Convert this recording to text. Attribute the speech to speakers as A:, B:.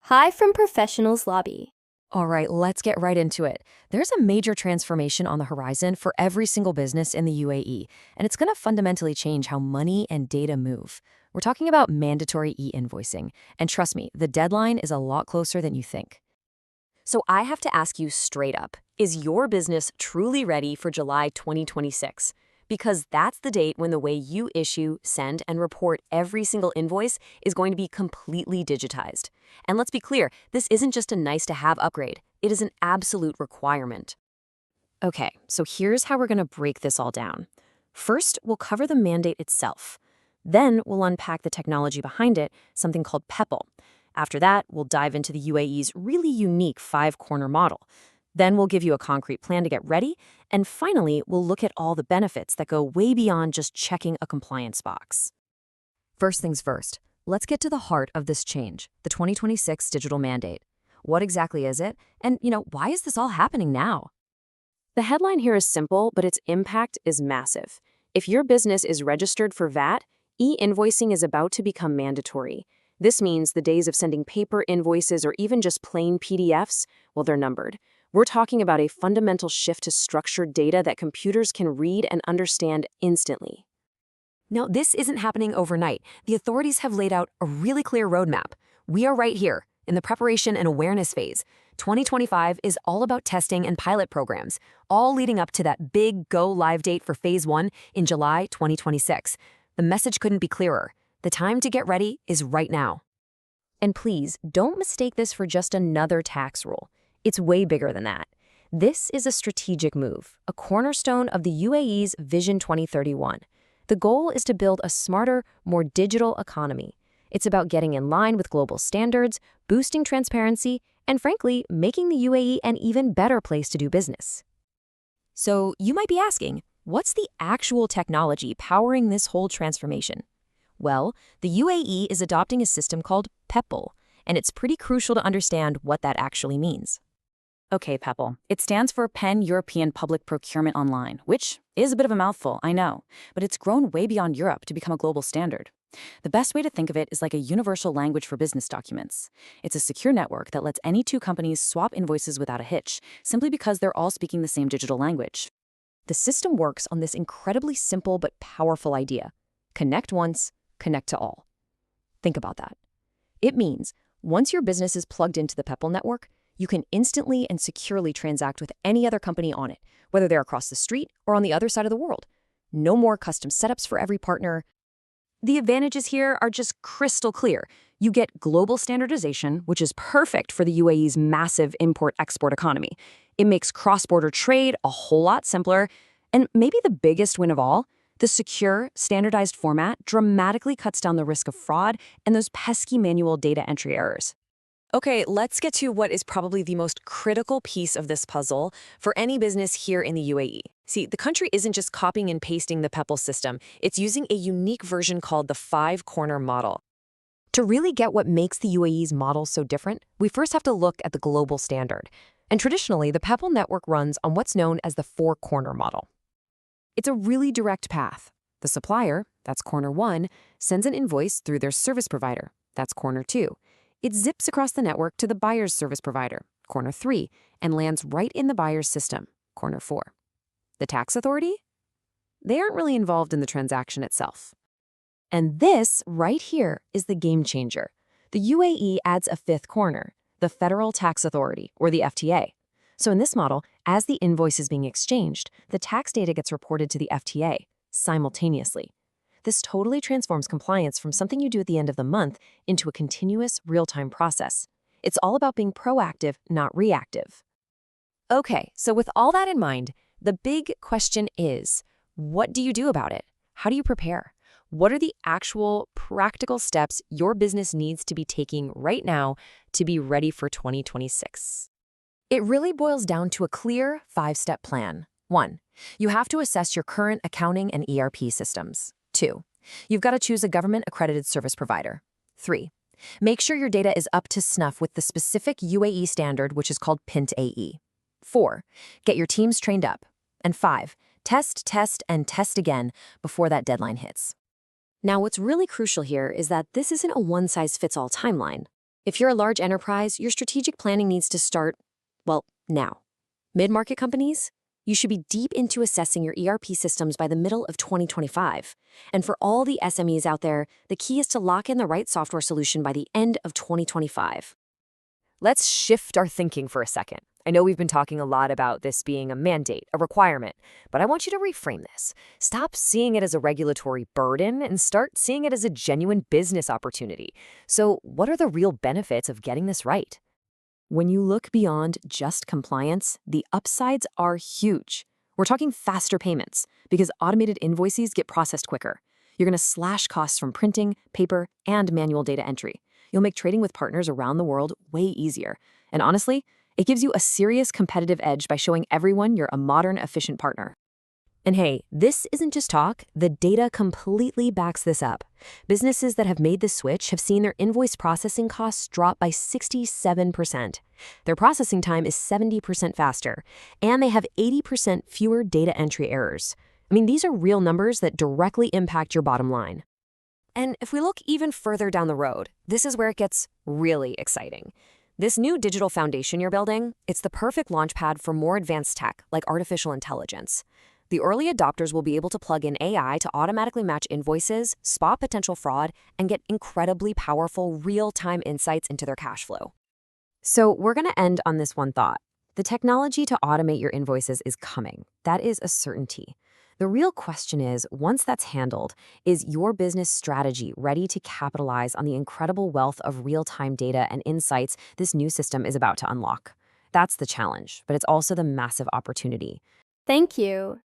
A: Hi from Professionals Lobby.
B: All right, let's get right into it. There's a major transformation on the horizon for every single business in the UAE, and it's going to fundamentally change how money and data move. We're talking about mandatory e-invoicing, and trust me, the deadline is a lot closer than you think. So I have to ask you straight up, is your business truly ready for July 2026? Because that's the date when the way you issue, send, and report every single invoice is going to be completely digitized. And let's be clear, this isn't just a nice-to-have upgrade. It is an absolute requirement. Okay, so here's how we're going to break this all down. First, we'll cover the mandate itself. Then we'll unpack the technology behind it, something called Peppol. After that, we'll dive into the UAE's really unique five-corner model. Then we'll give you a concrete plan to get ready. And finally, we'll look at all the benefits that go way beyond just checking a compliance box. First things first, let's get to the heart of this change, the 2026 Digital Mandate. What exactly is it? And, why is this all happening now? The headline here is simple, but its impact is massive. If your business is registered for VAT, e-invoicing is about to become mandatory. This means the days of sending paper invoices or even just plain PDFs, well, they're numbered. We're talking about a fundamental shift to structured data that computers can read and understand instantly. Now, this isn't happening overnight. The authorities have laid out a really clear roadmap. We are right here, in the preparation and awareness phase. 2025 is all about testing and pilot programs, all leading up to that big go-live date for Phase 1 in July 2026. The message couldn't be clearer. The time to get ready is right now. And please, don't mistake this for just another tax rule. It's way bigger than that. This is a strategic move, a cornerstone of the UAE's Vision 2031. The goal is to build a smarter, more digital economy. It's about getting in line with global standards, boosting transparency, and frankly, making the UAE an even better place to do business. So you might be asking, what's the actual technology powering this whole transformation? Well, the UAE is adopting a system called Peppol, and it's pretty crucial to understand what that actually means.
C: Okay, Peppol. It stands for Pan-European Public Procurement Online, which is a bit of a mouthful, I know, but it's grown way beyond Europe to become a global standard. The best way to think of it is like a universal language for business documents. It's a secure network that lets any two companies swap invoices without a hitch, simply because they're all speaking the same digital language. The system works on this incredibly simple but powerful idea. Connect once, connect to all. Think about that. It means once your business is plugged into the Peppol network, you can instantly and securely transact with any other company on it, whether they're across the street or on the other side of the world. No more custom setups for every partner. The advantages here are just crystal clear. You get global standardization, which is perfect for the UAE's massive import-export economy. It makes cross-border trade a whole lot simpler. And maybe the biggest win of all, the secure, standardized format dramatically cuts down the risk of fraud and those pesky manual data entry errors. Okay, let's get to what is probably the most critical piece of this puzzle for any business here in the UAE. See, the country isn't just copying and pasting the Peppol system, it's using a unique version called the five-corner model. To really get what makes the UAE's model so different, we first have to look at the global standard. And traditionally, the Peppol network runs on what's known as the four-corner model. It's a really direct path. The supplier, that's corner 1, sends an invoice through their service provider, that's corner 2. It zips across the network to the buyer's service provider, corner 3, and lands right in the buyer's system, corner 4. The tax authority? They aren't really involved in the transaction itself. And this, right here, is the game changer. The UAE adds a fifth corner, the Federal Tax Authority, or the FTA. So in this model, as the invoice is being exchanged, the tax data gets reported to the FTA simultaneously. This totally transforms compliance from something you do at the end of the month into a continuous, real-time process. It's all about being proactive, not reactive. Okay, so with all that in mind, the big question is, what do you do about it? How do you prepare? What are the actual practical steps your business needs to be taking right now to be ready for 2026? It really boils down to a clear 5-step plan. 1. You have to assess your current accounting and ERP systems. 2. You've got to choose a government-accredited service provider. 3. Make sure your data is up to snuff with the specific UAE standard, which is called PINT-AE. 4. Get your teams trained up. And 5. Test, and test again before that deadline hits. Now, what's really crucial here is that this isn't a one-size-fits-all timeline.
B: If you're a large enterprise, your strategic planning needs to start, well, now. Mid-market companies, you should be deep into assessing your ERP systems by the middle of 2025. And for all the SMEs out there, the key is to lock in the right software solution by the end of 2025.
D: Let's shift our thinking for a second. I know we've been talking a lot about this being a mandate, a requirement, but I want you to reframe this. Stop seeing it as a regulatory burden and start seeing it as a genuine business opportunity. So, what are the real benefits of getting this right?
B: When you look beyond just compliance, the upsides are huge. We're talking faster payments because automated invoices get processed quicker. You're going to slash costs from printing, paper, and manual data entry. You'll make trading with partners around the world way easier. And honestly, it gives you a serious competitive edge by showing everyone you're a modern, efficient partner. And hey, this isn't just talk. The data completely backs this up. Businesses that have made the switch have seen their invoice processing costs drop by 67%. Their processing time is 70% faster, and they have 80% fewer data entry errors. I mean, these are real numbers that directly impact your bottom line.
D: And if we look even further down the road, this is where it gets really exciting. This new digital foundation you're building, it's the perfect launchpad for more advanced tech like artificial intelligence. The early adopters will be able to plug in AI to automatically match invoices, spot potential fraud, and get incredibly powerful real-time insights into their cash flow.
B: So we're going to end on this one thought. The technology to automate your invoices is coming. That is a certainty. The real question is, once that's handled, is your business strategy ready to capitalize on the incredible wealth of real-time data and insights this new system is about to unlock? That's the challenge, but it's also the massive opportunity.
A: Thank you.